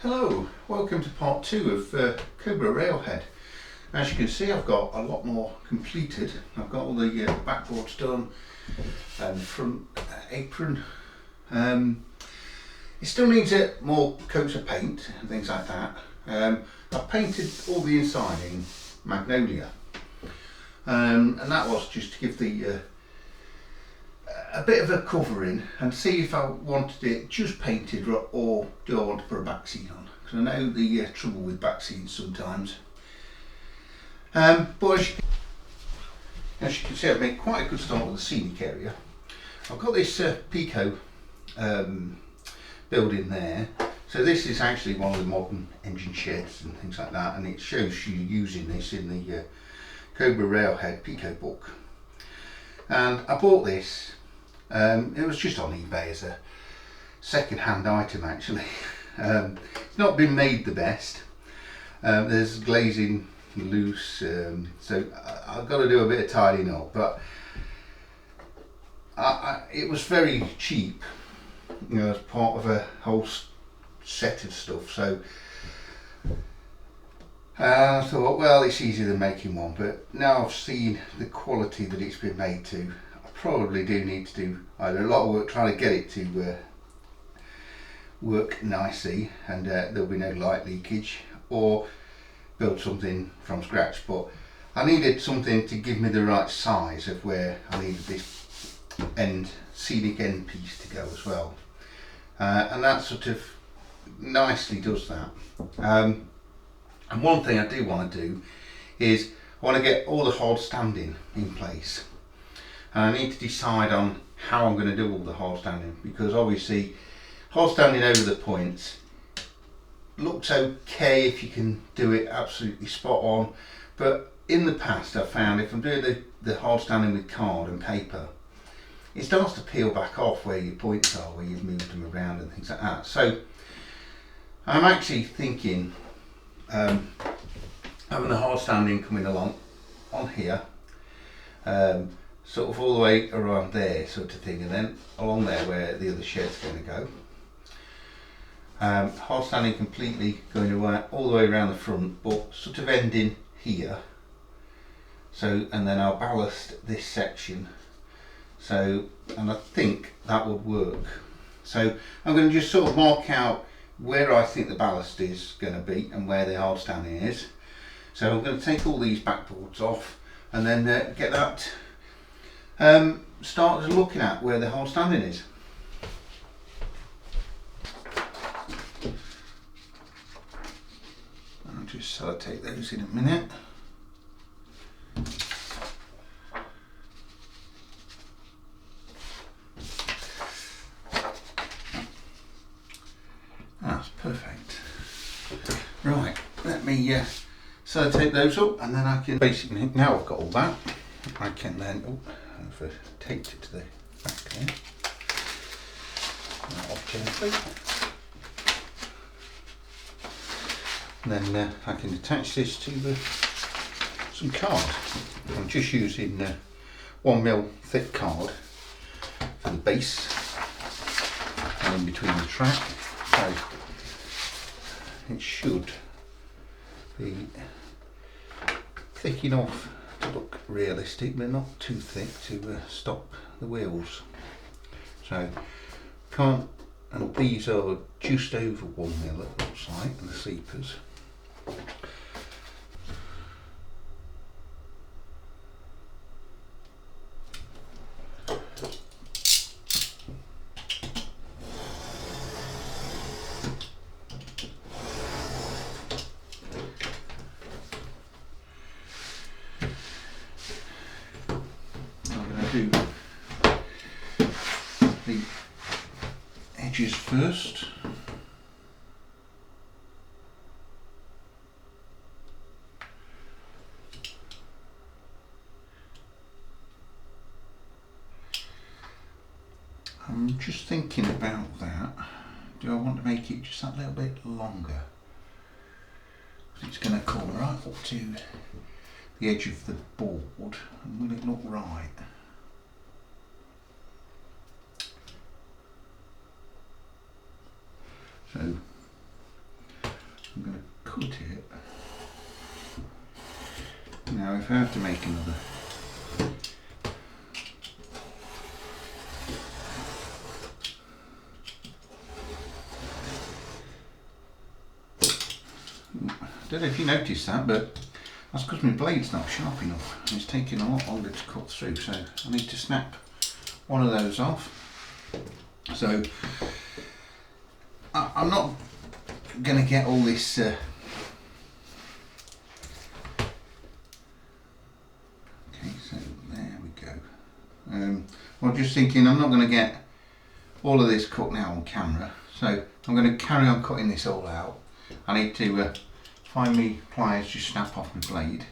Hello, welcome to part 2 of Cobra Railhead. As you can see, I've got a lot more completed. I've got all the backboards done and front apron. It still needs more coats of paint and things like that. I've painted all the inside in magnolia, and that was just to give the a bit of a covering and see if I wanted it just painted or do I want to put a back seat on, because I know the trouble with back seats sometimes. But as you can see, I've made quite a good start with the scenic area. I've got this Peco building there, so this is actually one of the modern engine sheds and things like that, and it shows you using this in the Cobra Railhead Peco book. And I bought this. It was just on eBay as a second-hand item actually. It's not been made the best. There's glazing loose, so I've got to do a bit of tidying up, but it was very cheap, you know, as part of a whole set of stuff. So I thought, well, it's easier than making one, but now I've seen the quality that it's been made to, probably do need to do either a lot of work trying to get it to work nicely and there'll be no light leakage, or build something from scratch. But I needed something to give me the right size of where I needed this scenic end piece to go as well, and that sort of nicely does that. And one thing I do want to do is I want to get all the hard standing in place. And I need to decide on how I'm going to do all the hard standing, because obviously hard standing over the points looks okay if you can do it absolutely spot on, but in the past I've found if I'm doing the hard standing with card and paper, it starts to peel back off where your points are, where you've moved them around and things like that. So I'm actually thinking having the hard standing coming along on here, sort of all the way around there sort of thing, and then along there where the other shed's going to go. Hard standing completely going away, all the way around the front, but sort of ending here. So, and then I'll ballast this section. So, and I think that would work. So I'm going to just sort of mark out where I think the ballast is going to be and where the hard standing is. So I'm going to take all these backboards off and then get that started looking at where the hard standing is. I'll just sellotape those in a minute. That's perfect. Right, let me sellotape those up, and then I can basically, now I've got all that, I can then, I've taped it to the back there, off gently, and then I can attach this to some card. I'm just using 1mm thick card for the base and in between the track, so it should be thick enough to look realistic, but not too thick to stop the wheels. So can't, and these are just over 1mm it looks like, and the sleepers. Do the edges first. I'm just thinking about that. Do I want to make it just that little bit longer? It's going to come right up to the edge of the board, and will it look right? So cut it. Now if I have to make another, I don't know if you noticed that, but that's because my blade's not sharp enough. It's taking a lot longer to cut through, so I need to snap one of those off. So I'm not going to get all this okay, so there we go. I'm just thinking I'm not going to get all of this cut now on camera, so I'm going to carry on cutting this all out. I need to find me pliers to snap off my blade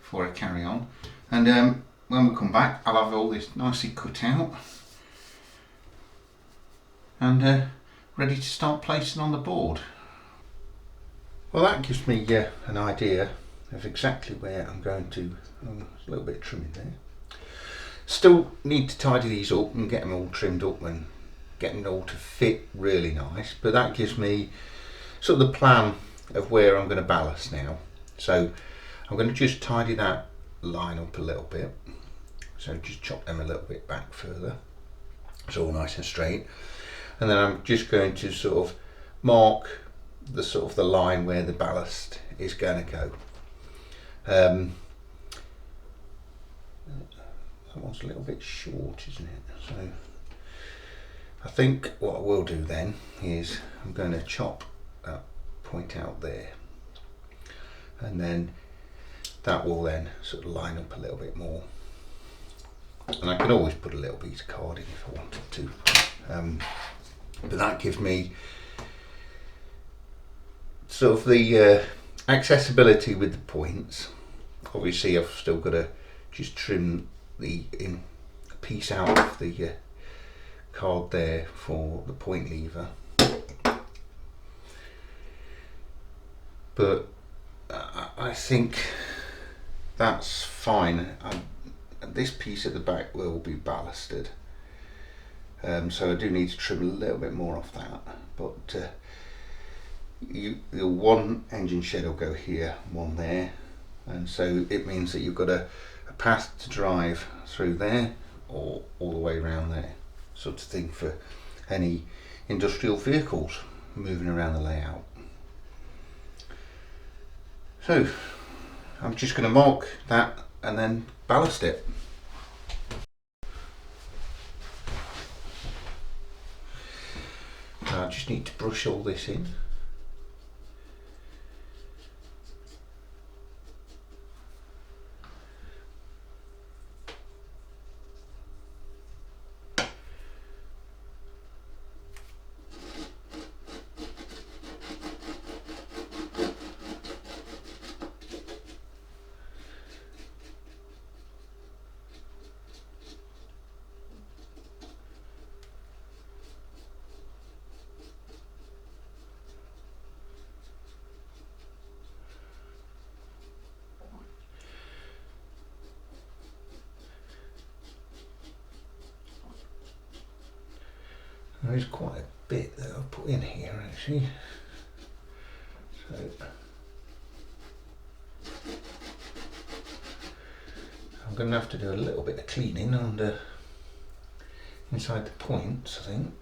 before I carry on, and when we come back I'll have all this nicely cut out and ready to start placing on the board. Well, that gives me an idea of exactly where I'm going to, there's a little bit of trimming there. Still need to tidy these up and get them all trimmed up and get them all to fit really nice, but that gives me sort of the plan of where I'm going to ballast now. So I'm going to just tidy that line up a little bit, so just chop them a little bit back further, it's all nice and straight, and then I'm just going to sort of mark the sort of the line where the ballast is going to go. That one's a little bit short, isn't it? So I think what I will do then is I'm going to chop that point out there, and then that will then sort of line up a little bit more, and I can always put a little piece of card in if I wanted to, but that gives me sort of the accessibility with the points. Obviously I've still got to just trim the piece out of the card there for the point lever, but I think that's fine. This piece at the back will be ballasted, so I do need to trim a little bit more off that, but the one engine shed will go here, one there, and so it means that you've got a path to drive through there or all the way around there, sort of thing, for any industrial vehicles moving around the layout. So I'm just going to mark that and then ballast it. I just need to brush all this in. There is quite a bit that I've put in here actually, so I'm going to have to do a little bit of cleaning under inside the points, I think.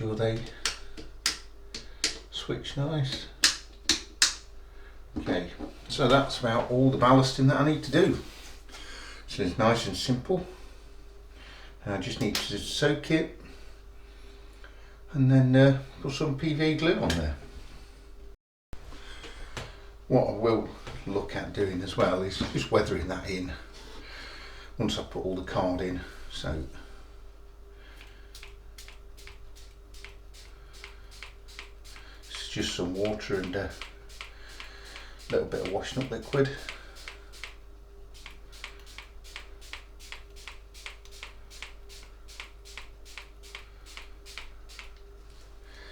sure they switch nice. Okay, so that's about all the ballasting that I need to do. So it's nice and simple. I just need to soak it and then put some PVA glue on there. What I will look at doing as well is just weathering that in once I put all the card in. So it's just some water and a little bit of washing up liquid.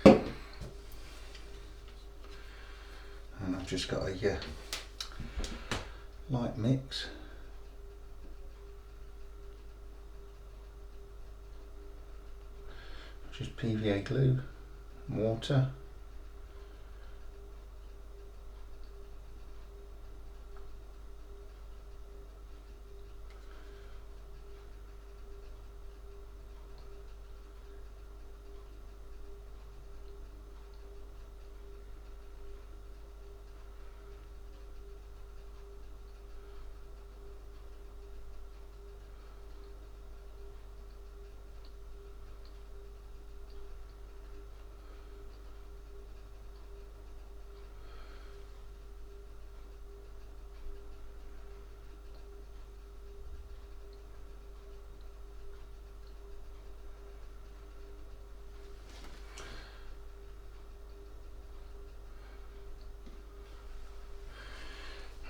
And I've just got a light mix. Just PVA glue, water.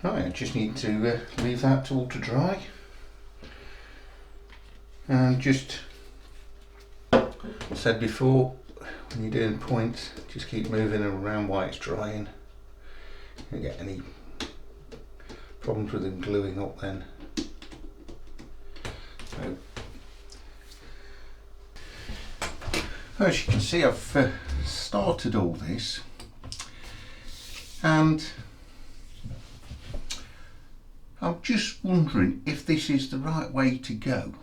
Right, I just need to leave that all to dry, and just said before, when you're doing points, just keep moving around while it's drying. You don't get any problems with them gluing up then. So, as you can see, I've started all this, and I'm just wondering if this is the right way to go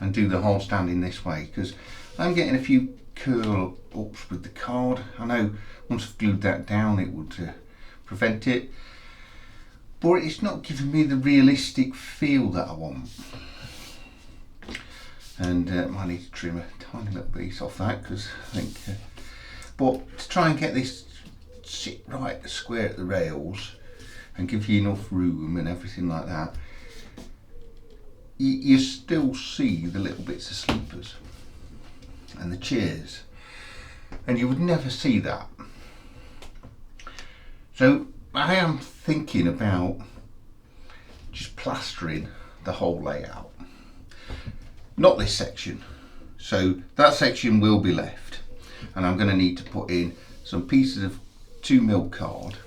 and do the whole standing this way, because I'm getting a few curl ups with the card. I know once I've glued that down it would prevent it, but it's not giving me the realistic feel that I want. And I might need to trim a tiny little piece off that, because I think but to try and get this sit right square at the rails and give you enough room and everything like that, you still see the little bits of sleepers and the chairs, and you would never see that. So I am thinking about just plastering the whole layout, not this section. So that section will be left, and I'm going to need to put in some pieces of 2mm card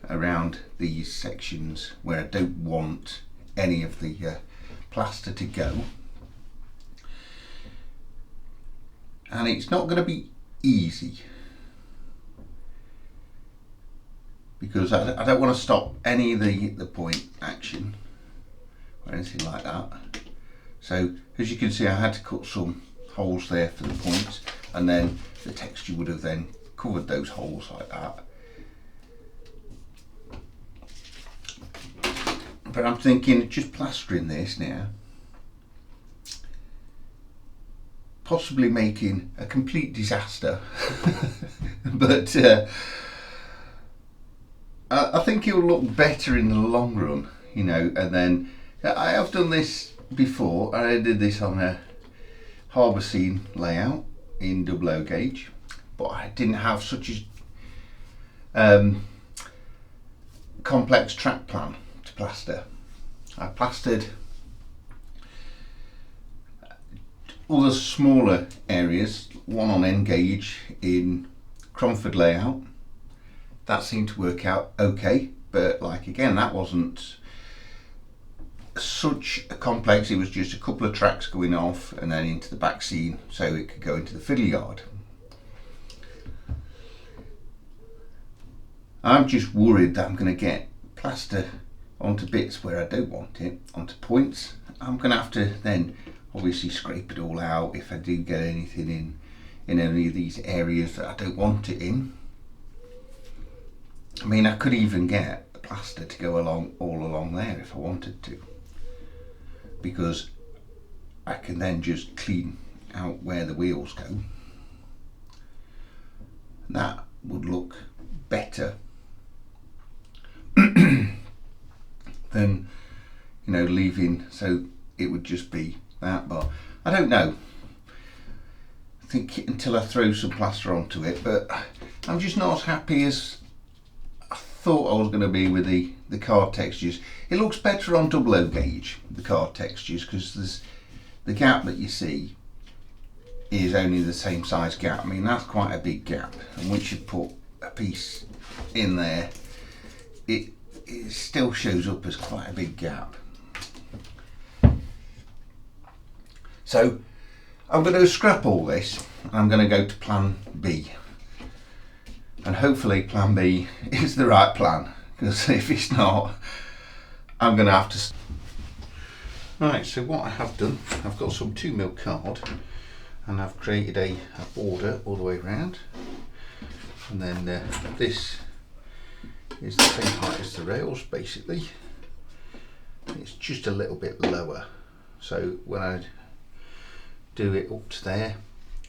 around these sections where I don't want any of the plaster to go. And it's not going to be easy, because I don't want to stop any of the point action or anything like that. So as you can see, I had to cut some holes there for the points, and then the texture would have then covered those holes like that. But I'm thinking just plastering this now, possibly making a complete disaster, but I think it'll look better in the long run, you know. And then I have done this before. I did this on a harbour scene layout in 00 gauge, but I didn't have such a complex track plan to plaster. I plastered other smaller areas, one on N gauge in Cromford layout. That seemed to work out okay, but like again, that wasn't such a complex. It was just a couple of tracks going off and then into the back scene so it could go into the fiddle yard. I'm just worried that I'm going to get plaster onto bits where I don't want it, onto points. I'm going to have to then obviously scrape it all out if I do get anything in any of these areas that I don't want it in. I mean, I could even get the plaster to go along all along there if I wanted to, because I can then just clean out where the wheels go. That would look better than, you know, leaving so it would just be that. But I don't know, I think until I throw some plaster onto it. But I'm just not as happy as I thought I was going to be with the card textures. It looks better on double O gauge, the card textures, because there's the gap that you see is only the same size gap. I mean, that's quite a big gap, and once you put a piece in there, it still shows up as quite a big gap. So I'm going to scrap all this and I'm going to go to plan B, and hopefully plan B is the right plan, because if it's not, I'm going to have to. Right, so what I have done, I've got some 2mm card and I've created a border all the way around, and then this is the same height as the rails basically. It's just a little bit lower, so when I do it up to there,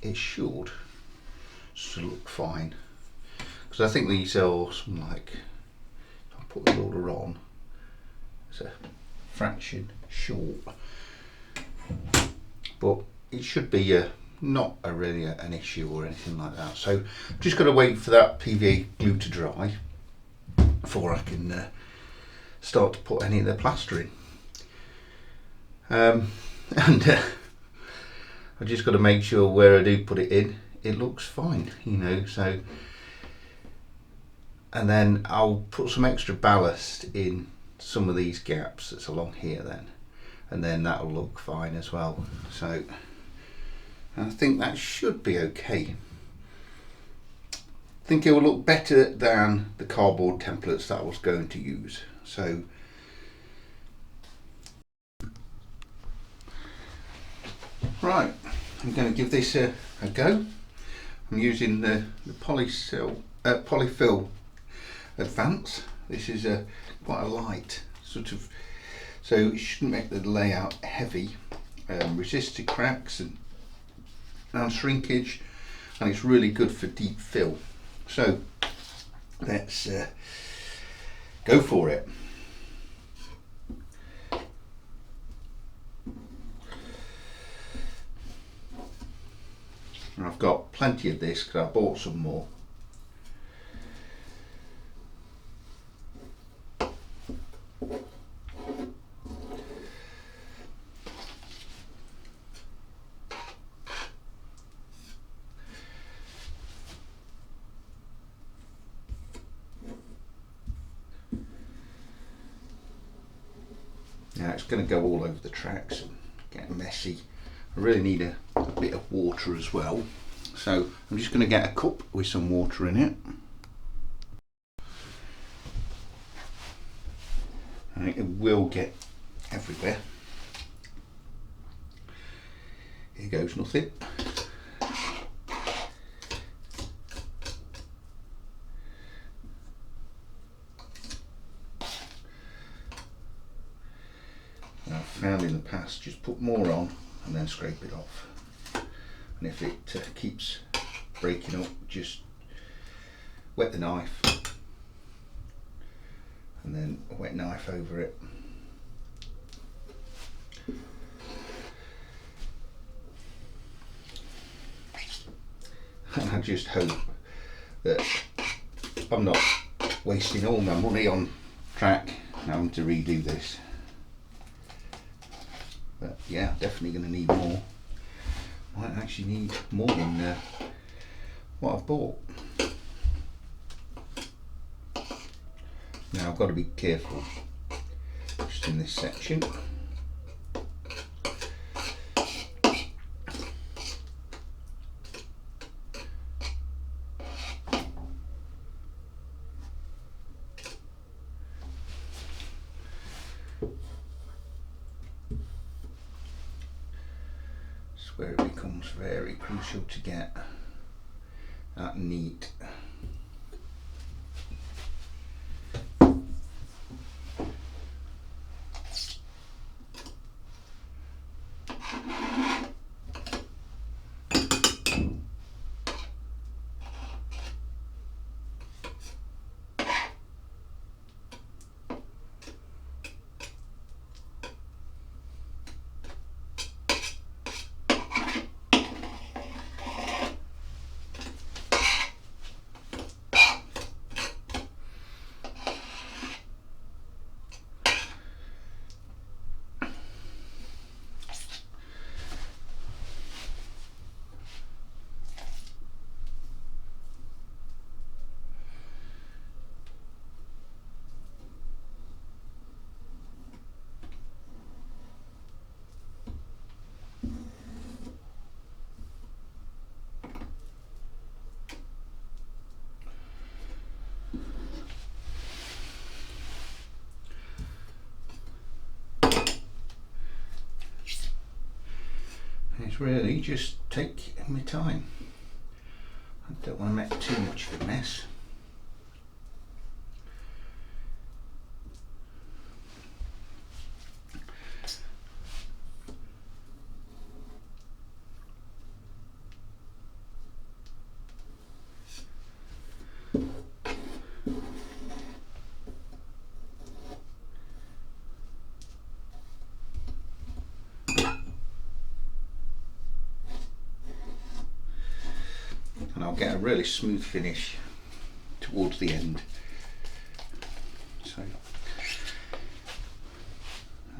it should look fine, because I think these are some, like, if I put the ruler on, it's a fraction short, but it should be not really an issue or anything like that. So I'm just got to wait for that PVA glue to dry before I can start to put any of the plaster in. And I just got to make sure where I do put it in, it looks fine, you know. So, and then I'll put some extra ballast in some of these gaps that's along here then, and then that'll look fine as well. So I think that should be okay. I think it will look better than the cardboard templates that I was going to use. So right, I'm going to give this a go. I'm using the Polyfill Advance. This is quite a light sort of, so it shouldn't make the layout heavy, resist to cracks and shrinkage, and it's really good for deep fill. So let's go for it. And I've got plenty of this because I bought some more. Now it's going to go all over the tracks and get messy. I really need a bit of water as well, so I'm just going to get a cup with some water in it, and it will get everywhere. Here goes nothing. I've found in the past, just put more on and then scrape it off, and if it keeps breaking up, just wet the knife and then a wet knife over it. And I just hope that I'm not wasting all my money on track and having to redo this. But yeah, definitely going to need more. Might actually need more than what I've bought. Now I've got to be careful just in this section. where it becomes very crucial to get that neat. It's really just take my time. I don't want to make too much of a mess. And I'll get a really smooth finish towards the end. So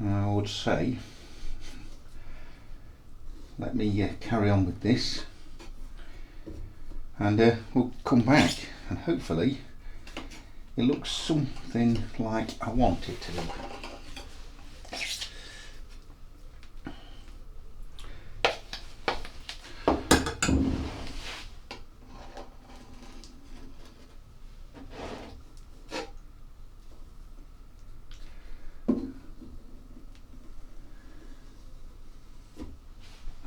I would say let me carry on with this, and we'll come back and hopefully it looks something like I want it to look.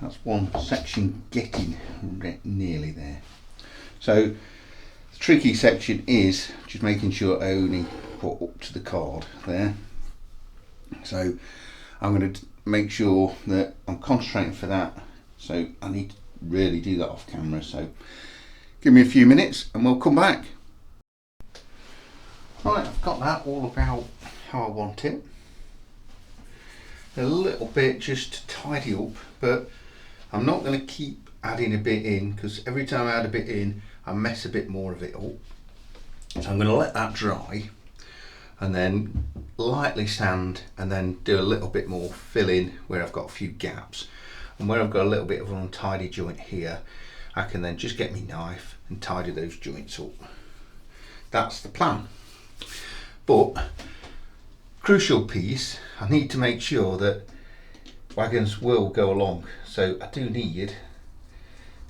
That's one section getting nearly there. So the tricky section is just making sure I only put up to the card there. So I'm going to make sure that I'm concentrating for that. So I need to really do that off camera. So give me a few minutes and we'll come back. Right, I've got that all about how I want it. A little bit just to tidy up, but I'm not going to keep adding a bit in, because every time I add a bit in I mess a bit more of it up. So I'm going to let that dry and then lightly sand and then do a little bit more fill in where I've got a few gaps, and where I've got a little bit of an untidy joint here I can then just get my knife and tidy those joints up. That's the plan. But crucial piece, I need to make sure that wagons will go along, so I do need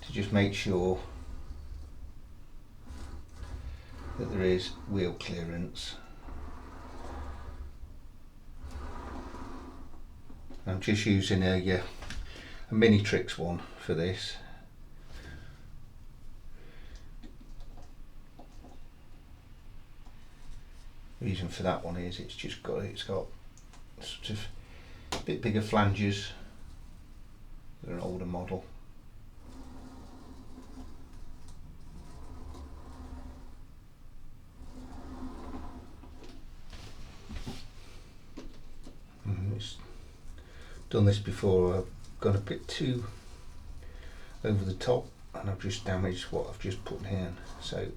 to just make sure that there is wheel clearance. I'm just using a mini tricks one for this. The reason for that one is it's got sort of a bit bigger flanges. They're an older model. It's done this before. I've gone a bit too over the top and I've just damaged what I've just put in. So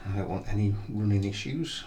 I don't want any running issues.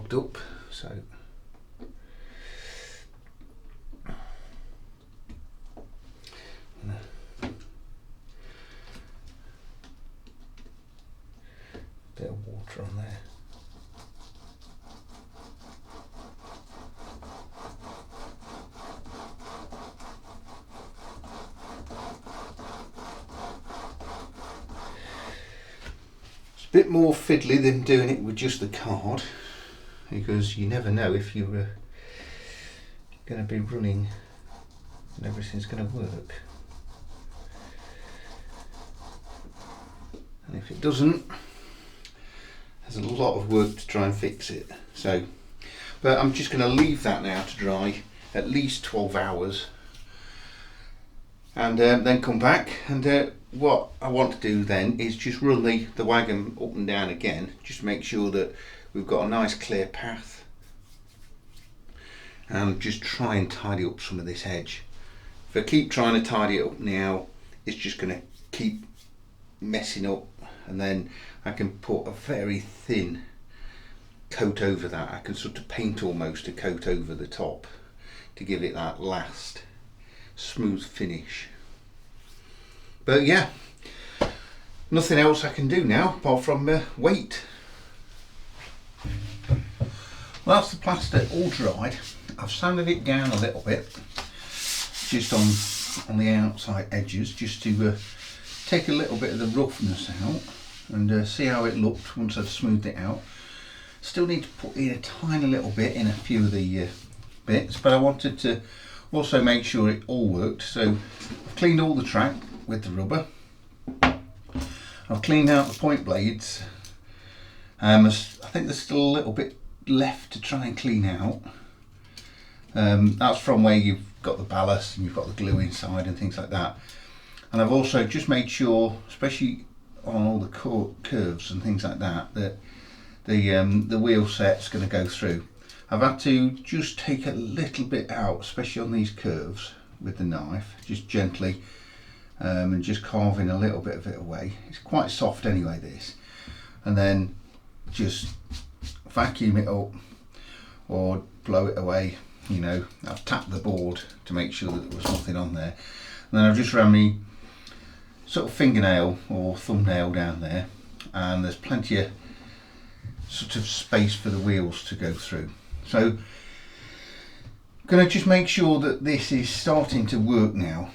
clogged up, so bit of water on there. It's a bit more fiddly than doing it with just the card, because you never know if you're going to be running and everything's going to work. And if it doesn't, there's a lot of work to try and fix it. So, but I'm just going to leave that now to dry at least 12 hours and then come back, and what I want to do then is just run the wagon up and down again, just to make sure that we've got a nice clear path, and just try and tidy up some of this edge. If I keep trying to tidy it up now, it's just going to keep messing up, and then I can put a very thin coat over that. I can sort of paint almost a coat over the top to give it that last smooth finish. But yeah, nothing else I can do now apart from wait. Well, that's the plaster all dried. I've sanded it down a little bit just on the outside edges, just to take a little bit of the roughness out and see how it looked once I'd smoothed it out. Still need to put in a tiny little bit in a few of the bits, but I wanted to also make sure it all worked. So I've cleaned all the track with the rubber. I've cleaned out the point blades. I think there's still a little bit left to try and clean out. That's from where you've got the ballast and you've got the glue inside and things like that. And I've also just made sure, especially on all the curves and things like that, that the wheel set's going to go through. I've had to just take a little bit out, especially on these curves with the knife, just gently, and just carving a little bit of it away. It's quite soft anyway, this. And then just vacuum it up or blow it away. You know, I've tapped the board to make sure that there was nothing on there. And then I've just ran my sort of fingernail or thumbnail down there, and there's plenty of sort of space for the wheels to go through. So I'm going to just make sure that this is starting to work now.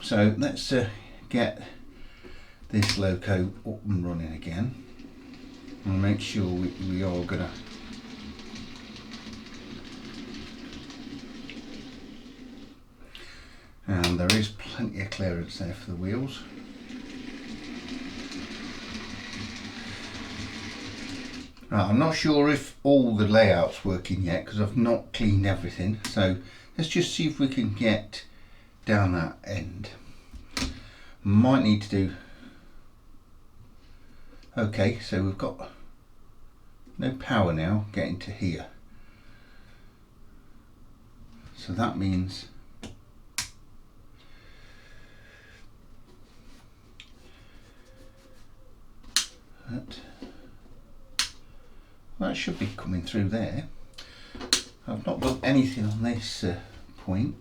So let's get this loco up and running again and make sure we are going to and there is plenty of clearance there for the wheels. Right, I'm not sure if all the layout's working yet because I've not cleaned everything, so let's just see if we can get down that end. Might need to do, okay, so we've got no power now getting to here, so that means that should be coming through there. I've not done anything on this point.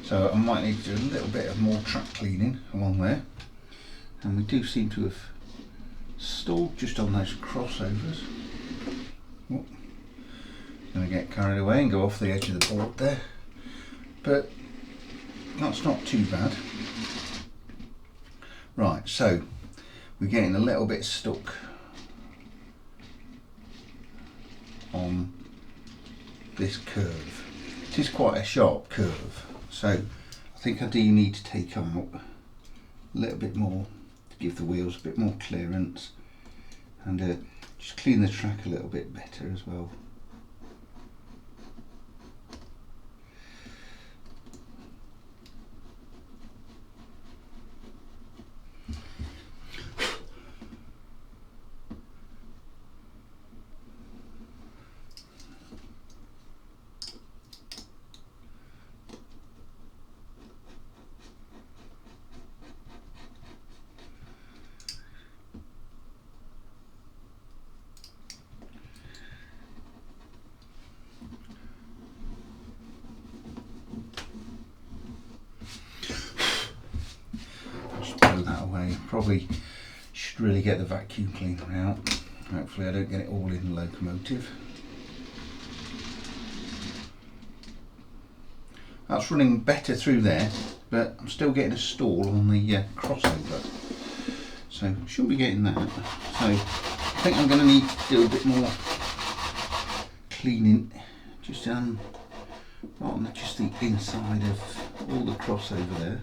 So I might need to do a little bit of more track cleaning along there, and we do seem to have stalled just on those crossovers. Oh, gonna get carried away and go off the edge of the board there, but that's not too bad. Right, so we're getting a little bit stuck on this curve. It is quite a sharp curve, so I think I do need to take out a little bit more to give the wheels a bit more clearance, and just clean the track a little bit better as well. probably should really get the vacuum cleaner out. Hopefully I don't get it all in the locomotive. That's running better through there, but I'm still getting a stall on the crossover. So shouldn't be getting that. So I think I'm going to need to do a bit more cleaning, just on just the inside of all the crossover there.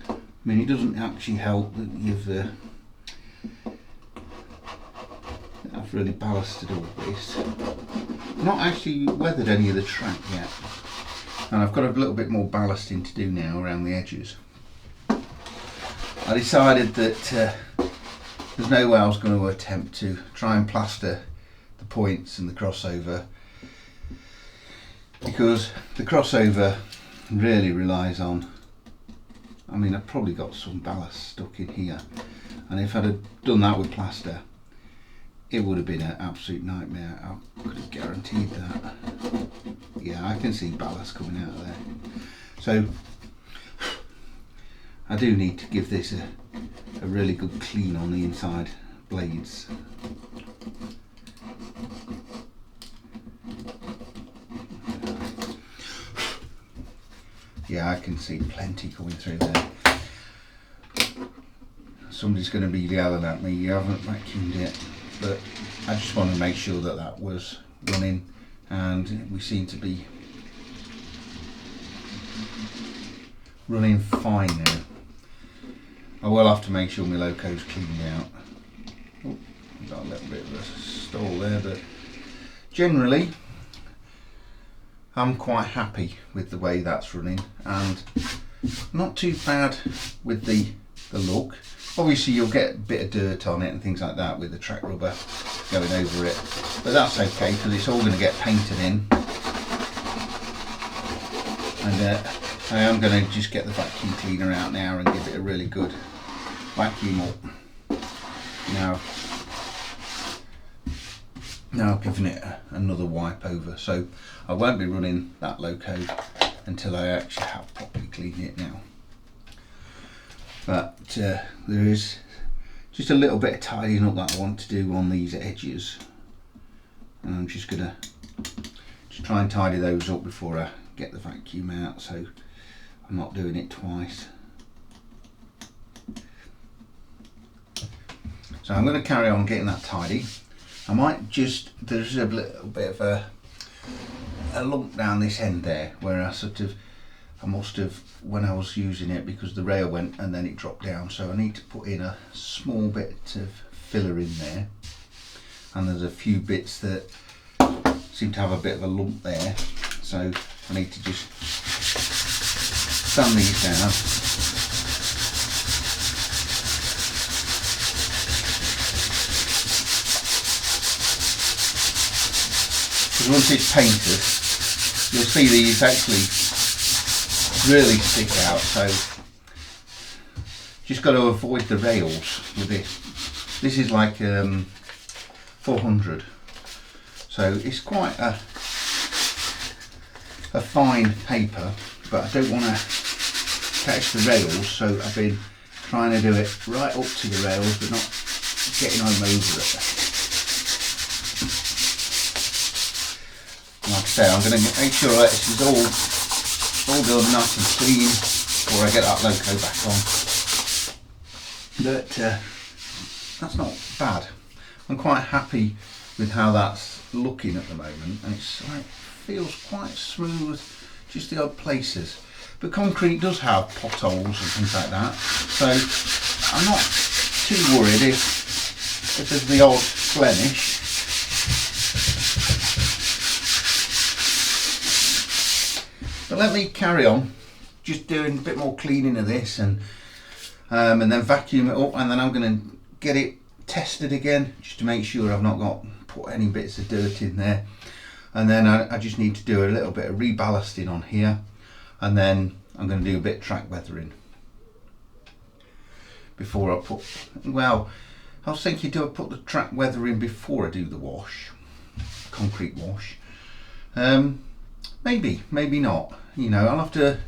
I mean, it doesn't actually help that I've really ballasted all this. Not actually weathered any of the track yet, and I've got a little bit more ballasting to do now around the edges. I decided that there's no way I was going to attempt to try and plaster the points and the crossover, because the crossover really relies on, I mean, I've probably got some ballast stuck in here, and if I'd have done that with plaster, it would have been an absolute nightmare. I could have guaranteed that. Yeah, I can see ballast coming out of there. So I do need to give this a really good clean on the inside blades. Yeah, I can see plenty coming through there. Somebody's going to be yelling at me, you haven't vacuumed it, but I just want to make sure that that was running, and we seem to be running fine now. I will have to make sure my loco's cleaned out. Oh, got a little bit of a stall there, but generally I'm quite happy with the way that's running, and not too bad with the look. Obviously you'll get a bit of dirt on it and things like that with the track rubber going over it, but that's okay because it's all going to get painted in. And I am going to just get the vacuum cleaner out now and give it a really good vacuum up. Now I've given it another wipe over, so I won't be running that loco until I actually have properly cleaned it now. But there is just a little bit of tidying up that I want to do on these edges, and I'm just going to try and tidy those up before I get the vacuum out, so I'm not doing it twice. So I'm going to carry on getting that tidy. I might just, there's a little bit of a lump down this end there where I must have, when I was using it, because the rail went and then it dropped down, so I need to put in a small bit of filler in there, and there's a few bits that seem to have a bit of a lump there, so I need to just sand these down. Because once it's painted, you'll see these actually really stick out, so just got to avoid the rails with this. This is like 400, so it's quite a fine paper, but I don't want to catch the rails, so I've been trying to do it right up to the rails but not getting them over it. Like I say, I'm going to make sure that this is all done nice and clean before I get that loco back on. But that's not bad. I'm quite happy with how that's looking at the moment, and it's like feels quite smooth, just the odd places. But concrete does have potholes and things like that, so I'm not too worried if there's the odd blemish. But let me carry on, just doing a bit more cleaning of this, and then vacuum it up, and then I'm going to get it tested again just to make sure I've not put any bits of dirt in there. And then I just need to do a little bit of reballasting on here, and then I'm going to do a bit of track weathering before I put, well, I was thinking, do I put the track weathering before I do the wash, concrete wash? Maybe, maybe not. You know, I'll have to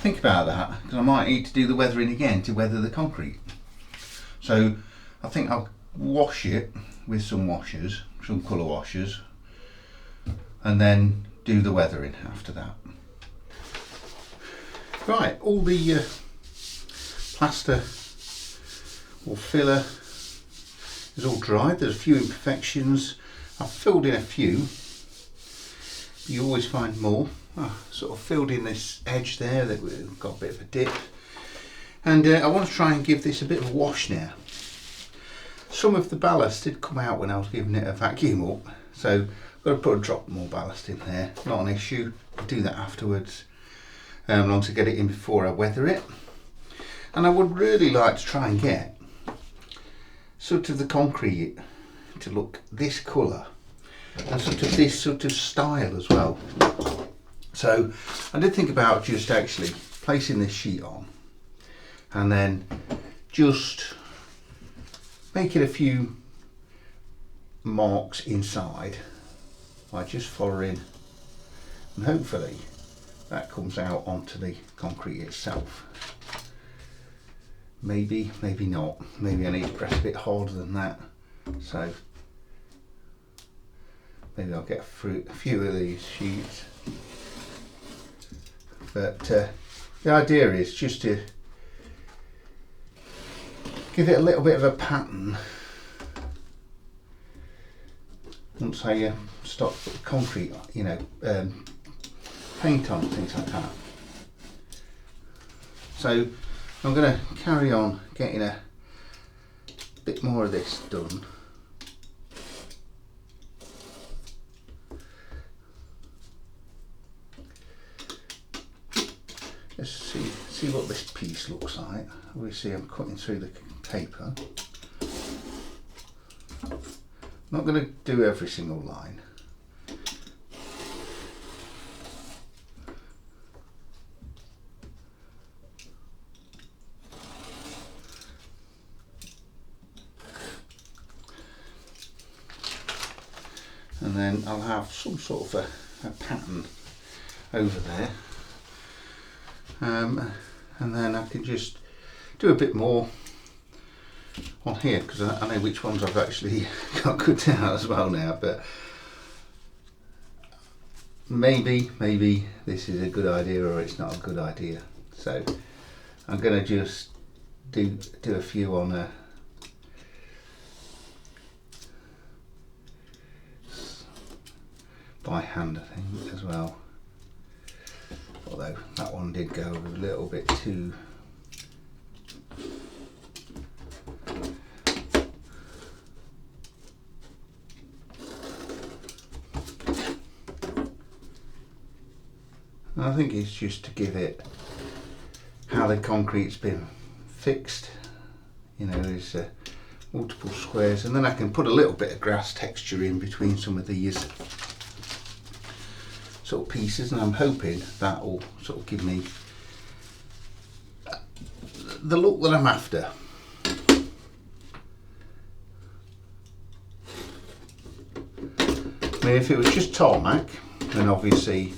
think about that, because I might need to do the weathering again to weather the concrete. So I think I'll wash it with some washers, some colour washers, and then do the weathering after that. Right, all the plaster or filler is all dried. There's a few imperfections. I've filled in a few. You always find more. I sort of filled in this edge there that we've got a bit of a dip, and I want to try and give this a bit of a wash now. Some of the ballast did come out when I was giving it a vacuum up, so I've got to put a drop more ballast in there. Not an issue, I'll do that afterwards. I want to get it in before I weather it, and I would really like to try and get sort of the concrete to look this colour and sort of this sort of style as well. So I did think about just actually placing this sheet on and then just making a few marks inside by just following, and hopefully that comes out onto the concrete itself. Maybe, maybe not. Maybe I need to press a bit harder than that. So maybe I'll get a few of these sheets. But the idea is just to give it a little bit of a pattern once I start to put concrete, paint on, things like that. So I'm going to carry on getting a bit more of this done. Let's see what this piece looks like. Obviously I'm cutting through the paper. I'm not going to do every single line. And then I'll have some sort of a pattern over there. And then I can just do a bit more on here, because I know which ones I've actually got cut out as well now, but maybe this is a good idea or it's not a good idea. So I'm going to just do a few on by hand, I think, as well. Although that one did go a little bit too. I think it's just to give it how the concrete's been fixed, there's multiple squares, and then I can put a little bit of grass texture in between some of these sort of pieces, and I'm hoping that will sort of give me the look that I'm after. I mean, if it was just tarmac, then obviously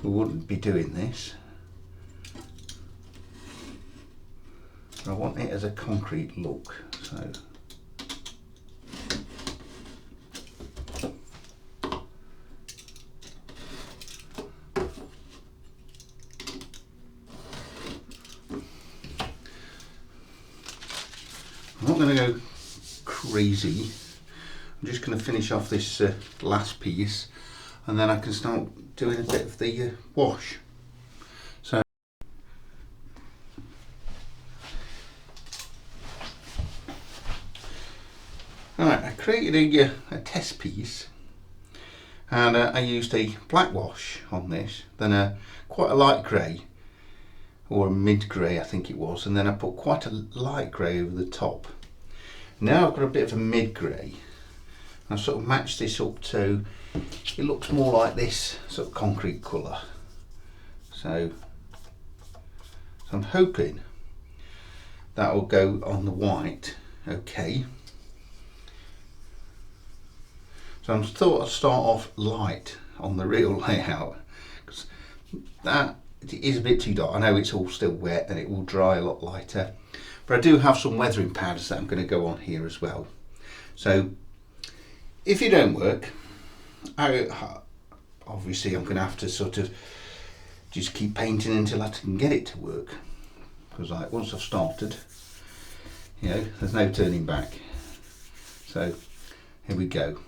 we wouldn't be doing this. I want it as a concrete look, so I'm not going to go crazy. I'm just going to finish off this last piece, and then I can start doing a bit of the wash. So right, I created a test piece, and I used a black wash on this, then quite a light grey, or a mid grey I think it was, and then I put quite a light grey over the top. Now I've got a bit of a mid grey. I sort of matched this up to, it looks more like this sort of concrete colour. So I'm hoping that will go on the white okay. So I thought I'd start off light on the real layout, because that it is a bit too dark. I know it's all still wet and it will dry a lot lighter, but I do have some weathering powders that I'm going to go on here as well. So if it don't work, obviously I'm going to have to sort of just keep painting until I can get it to work, because like once I've started, you know, there's no turning back. So here we go.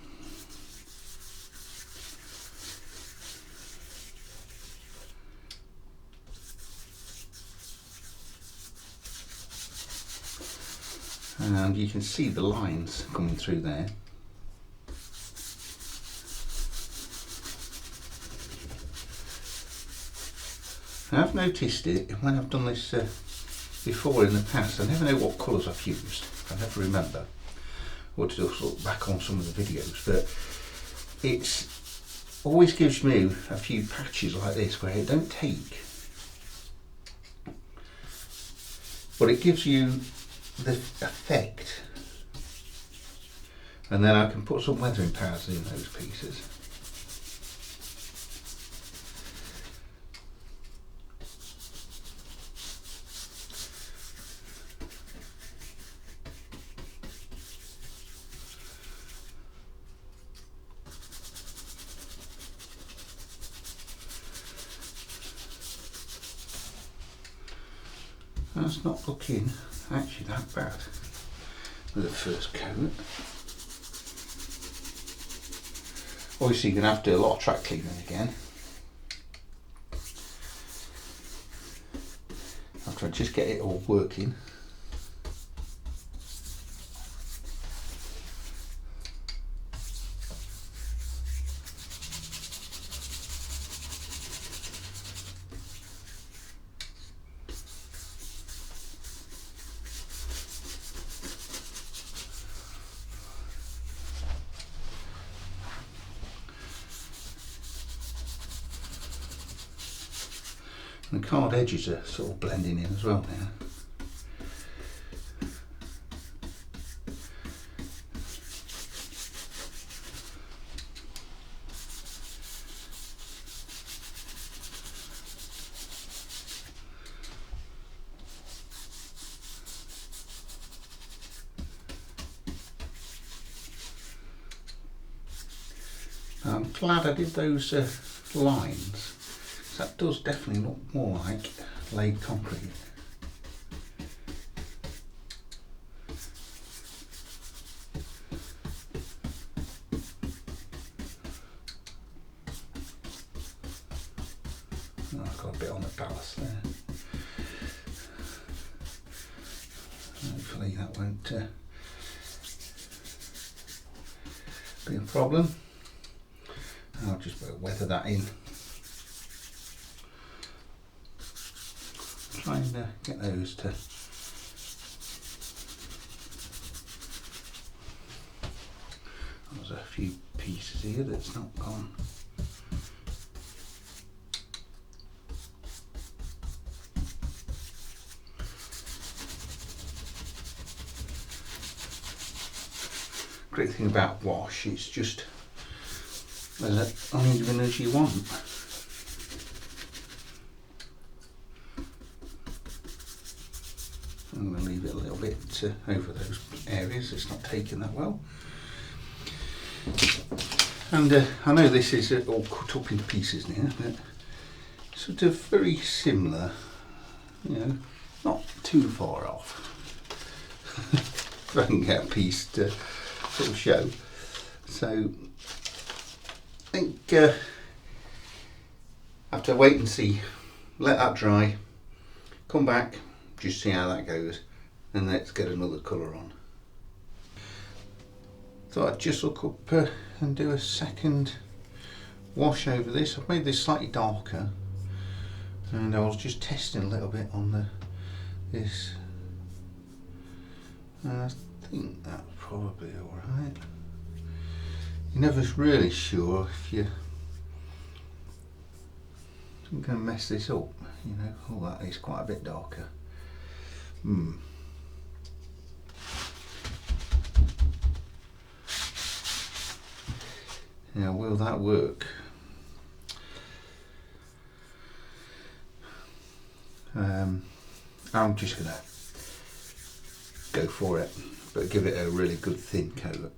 And you can see the lines coming through there. I've noticed it when I've done this before in the past. I never know what colours I've used. I never remember. Or to just look back on some of the videos, but it's always gives me a few patches like this where it don't take, but it gives you the effect, and then I can put some weathering powders in those pieces. That's not looking actually that bad with the first coat. Obviously you're going to have to do a lot of track cleaning again after I just get it all working. And the card edges are sort of blending in as well now. I'm glad I did those lines. That does definitely look more like laid concrete. Oh, I've got a bit on the ballast there. Hopefully that won't be a problem. I'll just weather that in. Try and get those to there's a few pieces here that's not gone. Great thing about wash, it's just as uneven as you want. I'm going to leave it a little bit over those areas, it's not taking that well. And I know this is all cut up into pieces now, but sort of very similar, you know, not too far off. If I can get a piece to sort of show. So I think I have to wait and see, let that dry, come back, just see how that goes, and let's get another colour on. Thought I'd just look up and do a second wash over this. I've made this slightly darker, and I was just testing a little bit on this. I think that's probably alright. You're never really sure if you're going to mess this up, you know. Oh, that is quite a bit darker. Now, will that work? I'm just going to go for it, but give it a really good thin coat.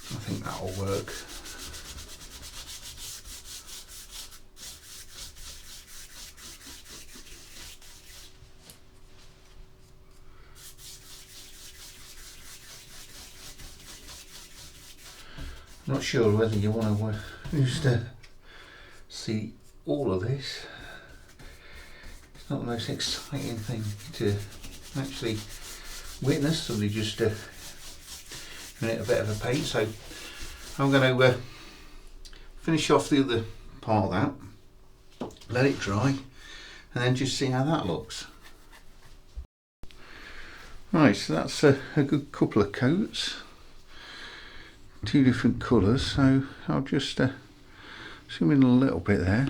I think that'll work. I'm not sure whether you want to just see all of this. It's not the most exciting thing to actually witness, somebody just giving it a bit of a paint. So I'm going to finish off the other part of that, let it dry, and then just see how that looks. Right, so that's a good couple of coats, two different colours, so I'll just zoom in a little bit there.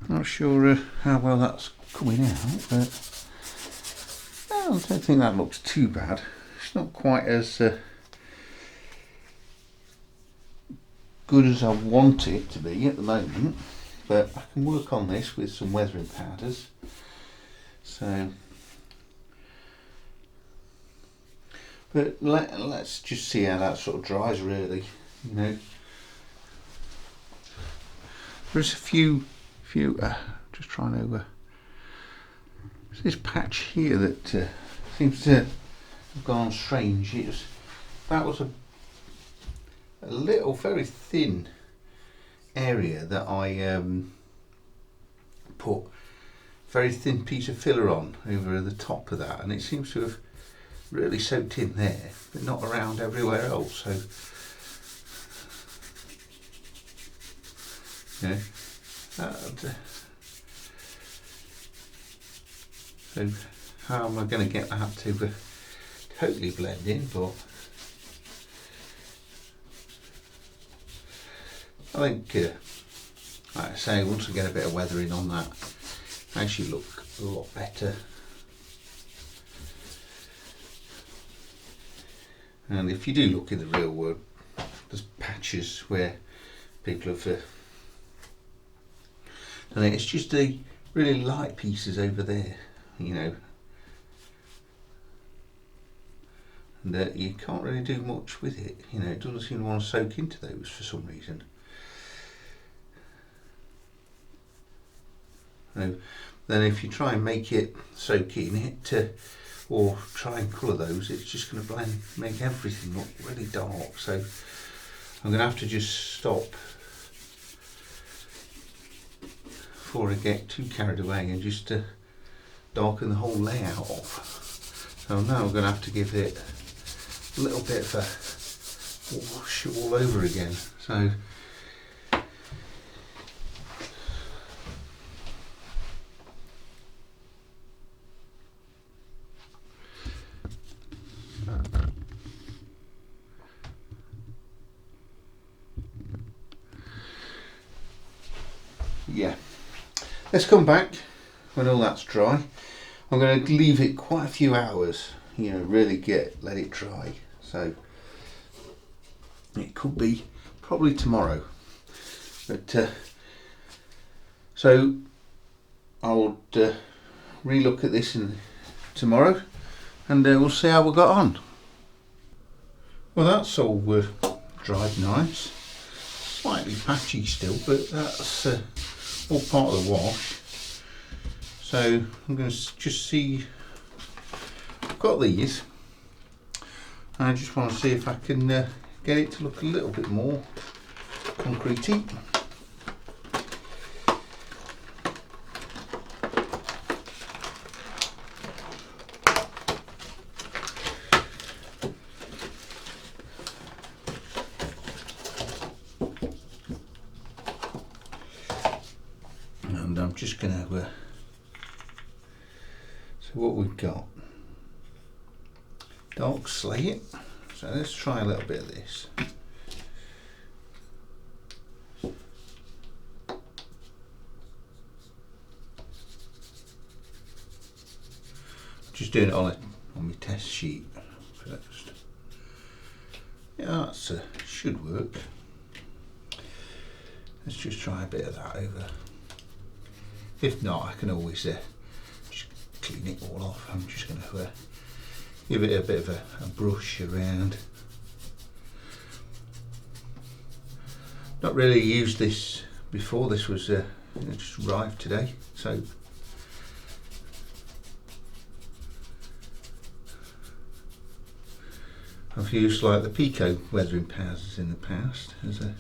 Not sure how well that's coming out, but I don't think that looks too bad. It's not quite as good as I want it to be at the moment, but I can work on this with some weathering powders. So, but let's just see how that sort of dries, really. You know, there's a few just trying to there's this patch here that seems to have gone strange. That was a little very thin area that I put very thin piece of filler on over the top of that, and it seems to have really soaked in there but not around everywhere else. So yeah, so how am I going to get that to totally blend in? But I think, like I say, once I get a bit of weathering on that, it actually look a lot better. And if you do look in the real world, there's patches where people have done it. It's just the really light pieces over there, you know, and you can't really do much with it. You know, it doesn't seem to want to soak into those for some reason. Then if you try and make it soak in it, or try and colour those, it's just going to blend, make everything look really dark. So I'm going to have to just stop before I get too carried away and just darken the whole layout off. So now I'm going to have to give it a little bit of a wash all over again. So yeah, let's come back when all that's dry. I'm going to leave it quite a few hours, you know, really let it dry. So it could be probably tomorrow, but so I'll re-look at this tomorrow, and we'll see how we got on. Well, that's all dried nice, slightly patchy still, but that's all part of the wash. So I'm going to just see, I've got these, and I just want to see if I can get it to look a little bit more concretey. And I'm just going to so what we've got dark slate. So let's try a little bit of this. Just doing it on my test sheet first. Yeah, that should work. Let's just try a bit of that over. If not, I can always just clean it all off. I'm just going to give it a bit of a brush around. Not really used this before. This was just arrived today, so I've used like the Peco weathering powders in the past as a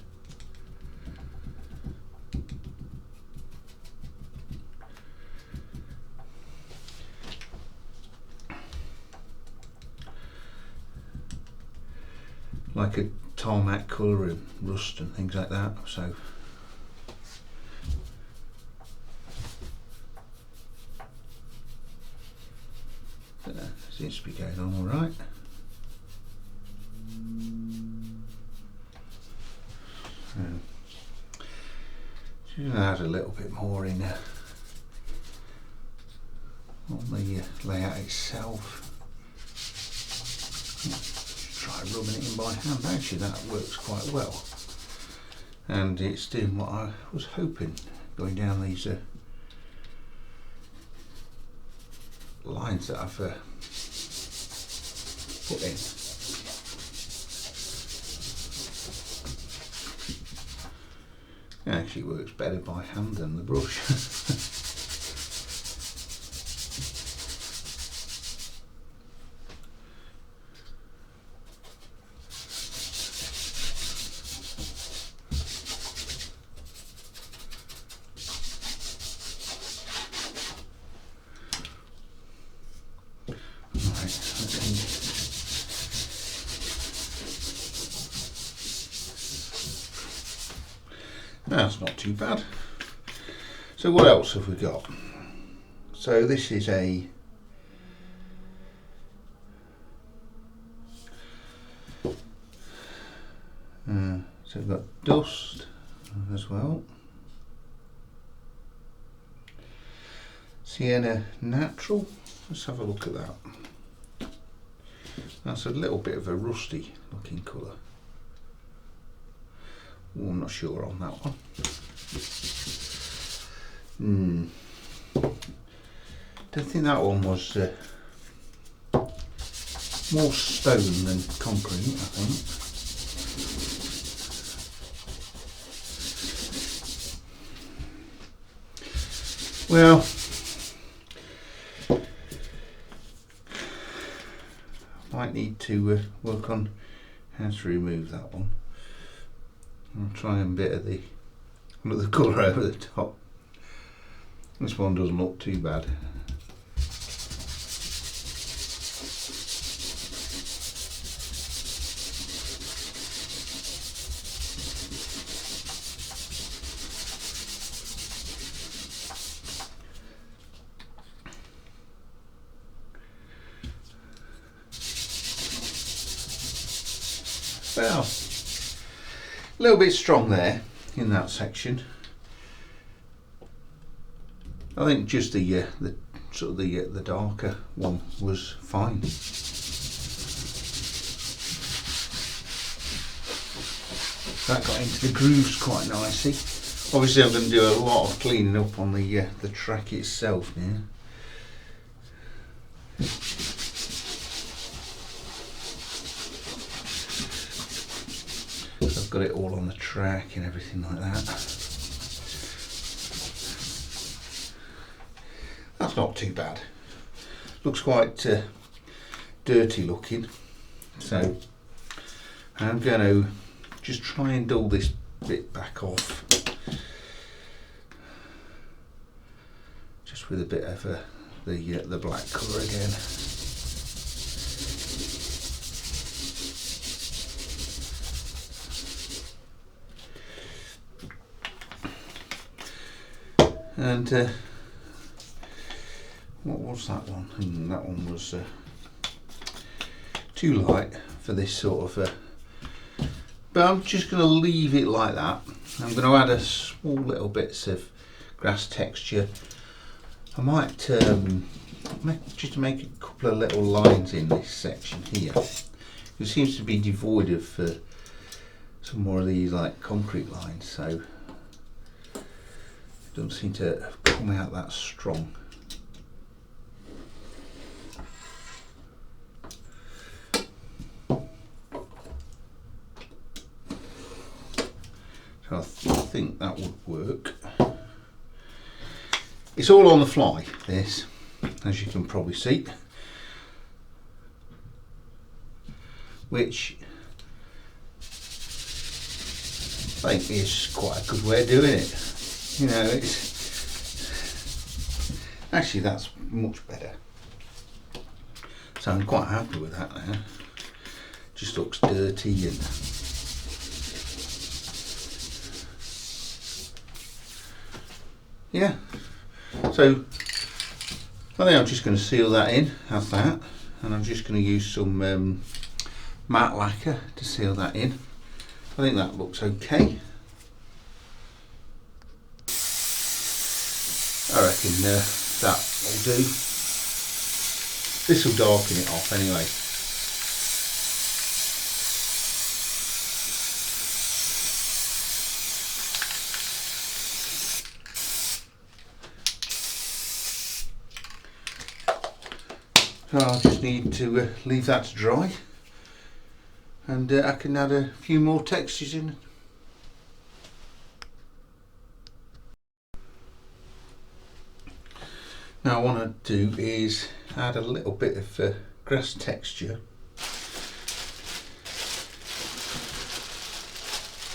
like a tarmac colour and rust and things like that. So seems to be going on all right. Just going to add a little bit more in on the layout itself. Try rubbing it in by hand. Actually, that works quite well, and it's doing what I was hoping, going down these lines that I've put in. It actually works better by hand than the brush. That's not too bad. So what else have we got? So this is a so we've got dust as well. Sienna Natural. Let's have a look at that. That's a little bit of a rusty looking colour. Oh, I'm not sure on that one. Don't think that one was more stone than concrete, I think. Well, I might need to work on how to remove that one. I'll try and bit of the colour over the top. This one doesn't look too bad. Well, a little bit strong there in that section. I think just the sort of the darker one was fine. That got into the grooves quite nicely. Obviously, I'm going to do a lot of cleaning up on the track itself now. I've got it all on the track and everything like that. That's not too bad. Looks quite dirty looking. So I'm going to just try and dull this bit back off. Just with a bit of the black colour again. And what was that one? That one was too light for this sort of but I'm just going to leave it like that. I'm going to add a small little bits of grass texture. I might just make a couple of little lines in this section here. It seems to be devoid of some more of these like concrete lines, so it doesn't seem to come out that strong. So I think that would work. It's all on the fly, this, as you can probably see, which I think is quite a good way of doing it. You know, it's actually, that's much better. So I'm quite happy with that now. Just looks dirty and yeah. So I think I'm just going to seal that in as that, and I'm just going to use some matte lacquer to seal that in. I think that looks okay. I reckon that will do. This will darken it off anyway. So I'll just need to leave that to dry, and I can add a few more textures in. Now what I want to do is add a little bit of grass texture.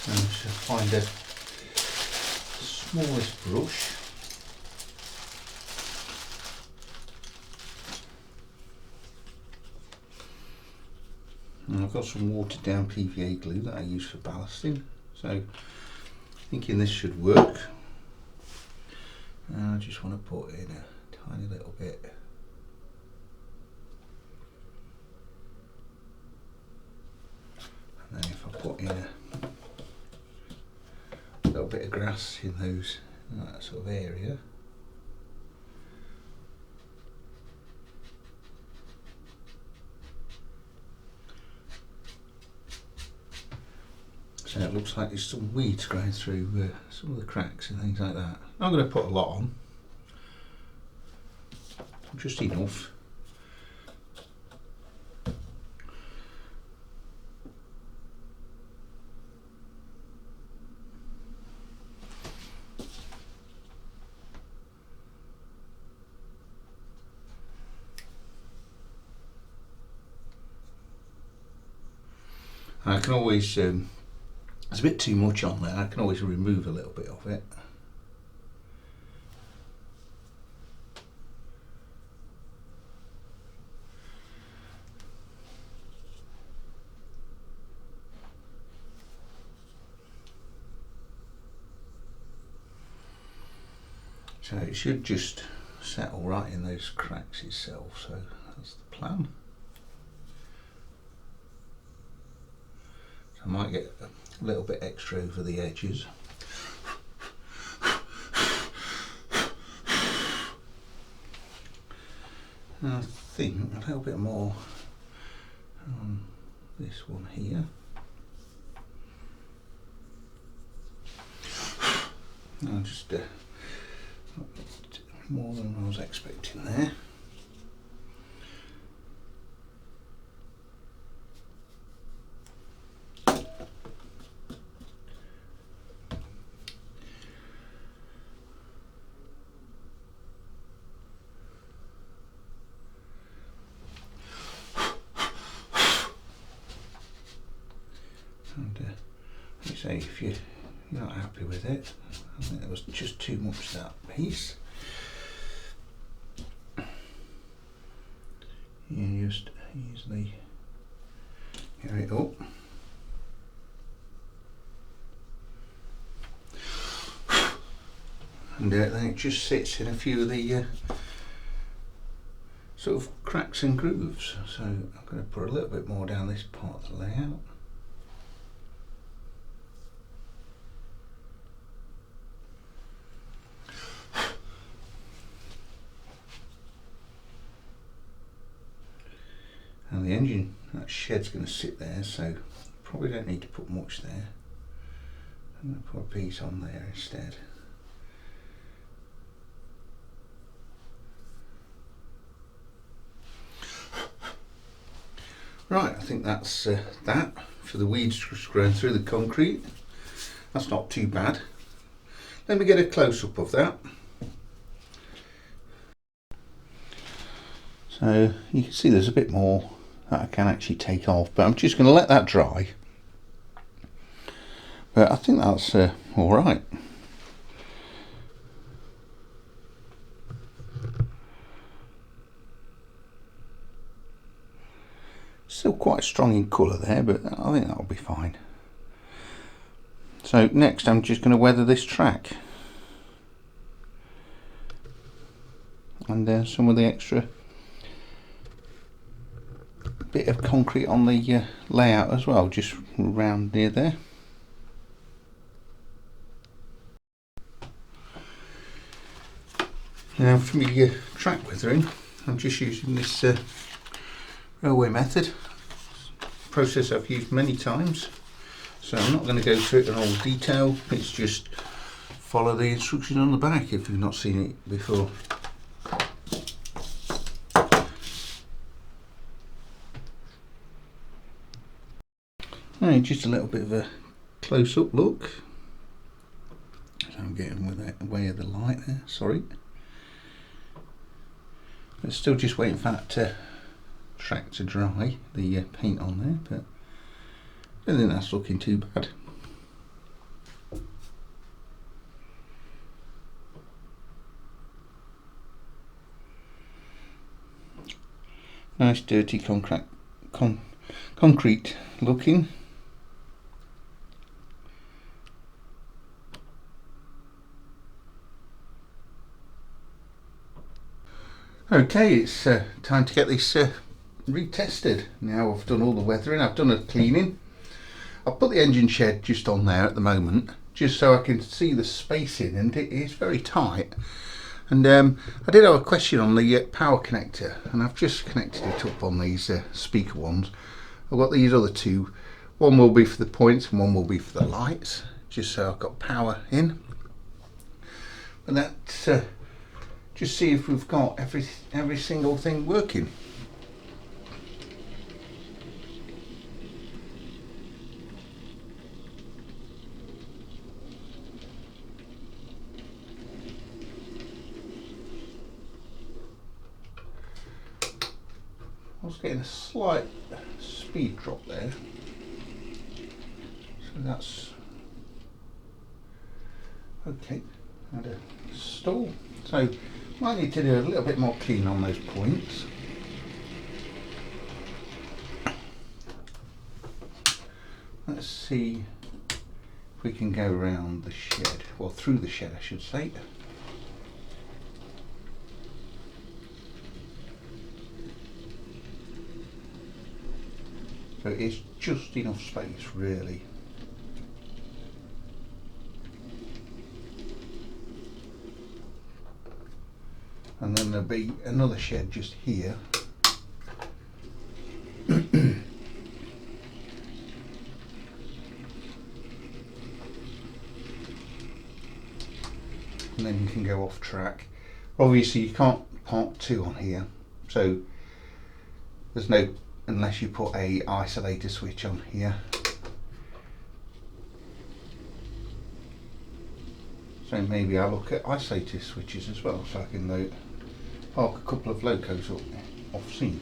And so find a smallest brush. And I've got some watered down PVA glue that I use for ballasting, so thinking this should work. And I just want to put in a tiny little bit. And then if I put in a little bit of grass in that sort of area. So it looks like there's some weeds growing through some of the cracks and things like that. I'm going to put a lot on, just enough. I can always there's a bit too much on there. I can always remove a little bit of it. So it should just settle right in those cracks itself. So that's the plan. So I might get a little bit extra over the edges. And I think a little bit more on this one here. I'll just more than I was expecting there. And like I say, if you're not happy with it, I think there was just too much that piece. You just easily get it up. And then it just sits in a few of the sort of cracks and grooves. So I'm going to put a little bit more down this part of the layout. And the engine, that shed's going to sit there, so probably don't need to put much there. I'm going to put a piece on there instead. Right, I think that's that for the weeds just growing through the concrete. That's not too bad. Let me get a close-up of that. So you can see there's a bit more that I can actually take off, but I'm just going to let that dry. But I think that's all right. Still quite strong in colour there, but I think that'll be fine. So next I'm just going to weather this track. And some of the extra bit of concrete on the layout as well, just around near there. Now for me track weathering, I'm just using this railway method, process I've used many times, so I'm not going to go through it in all detail. It's just follow the instructions on the back if you've not seen it before. Right, just a little bit of a close-up look. So I'm getting way of the light there, sorry. But still just waiting for that track to dry, the paint on there, but I don't think that's looking too bad. Nice dirty concrete looking. Okay, it's time to get this retested. Now I've done all the weathering, I've done a cleaning. I've put the engine shed just on there at the moment, just so I can see the spacing, and it is very tight. And I did have a question on the power connector, and I've just connected it up on these speaker ones. I've got these other two. One will be for the points and one will be for the lights, just so I've got power in. And that's just see if we've got every single thing working. I was getting a slight speed drop there, so that's okay. Had a stall, so might need to do a little bit more clean on those points. Let's see if we can go around the shed, well through the shed I should say. So it's just enough space really. And then there'll be another shed just here. And then you can go off track. Obviously you can't park two on here, so there's no, unless you put a isolator switch on here. So maybe I'll look at isolator switches as well, so I can park a couple of locos up off scene.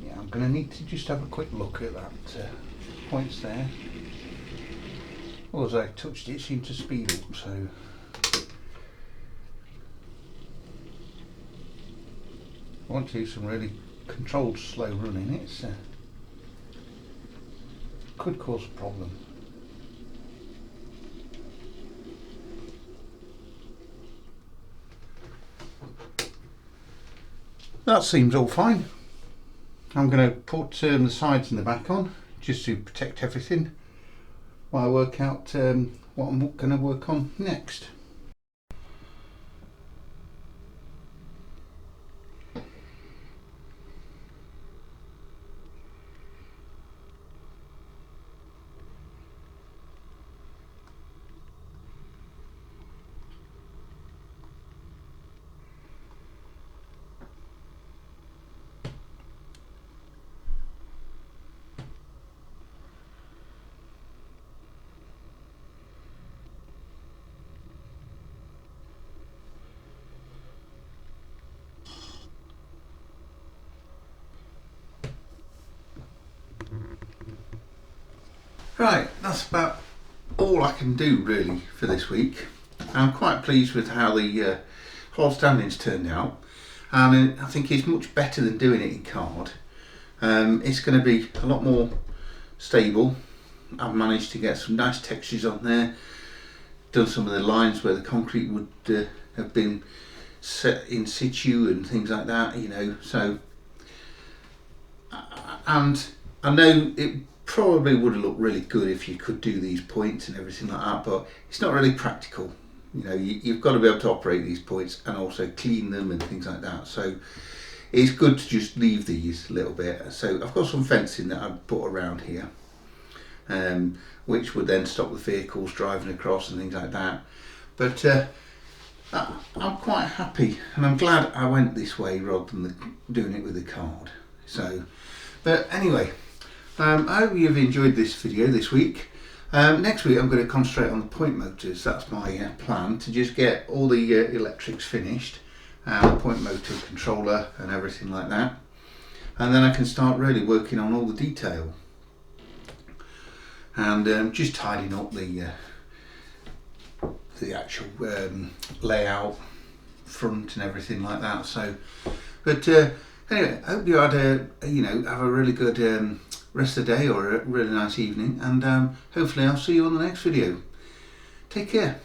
Yeah, I'm going to need to just have a quick look at that points there. Well, as I touched it, it seemed to speed up, so I want to do some really controlled slow running. It's could cause a problem. That seems all fine. I'm going to put the sides and the back on just to protect everything while I work out what I'm going to work on next. Right, that's about all I can do really for this week. I'm quite pleased with how the whole standings turned out, and I think it's much better than doing it in card. It's going to be a lot more stable. I've managed to get some nice textures on there, done some of the lines where the concrete would have been set in situ and things like that, you know. So, and I know it probably would have looked really good if you could do these points and everything like that, but it's not really practical. You know, you've got to be able to operate these points and also clean them and things like that. So it's good to just leave these a little bit. So I've got some fencing that I've put around here, which would then stop the vehicles driving across and things like that. But I'm quite happy, and I'm glad I went this way rather than doing it with a card. So, but anyway, I hope you've enjoyed this video this week. Next week I'm going to concentrate on the point motors. That's my plan, to just get all the electrics finished, the point motor controller and everything like that, and then I can start really working on all the detail and just tidying up the actual layout, front and everything like that. So, but anyway, I hope you had have a really good rest of the day or a really nice evening, and hopefully I'll see you on the next video. Take care.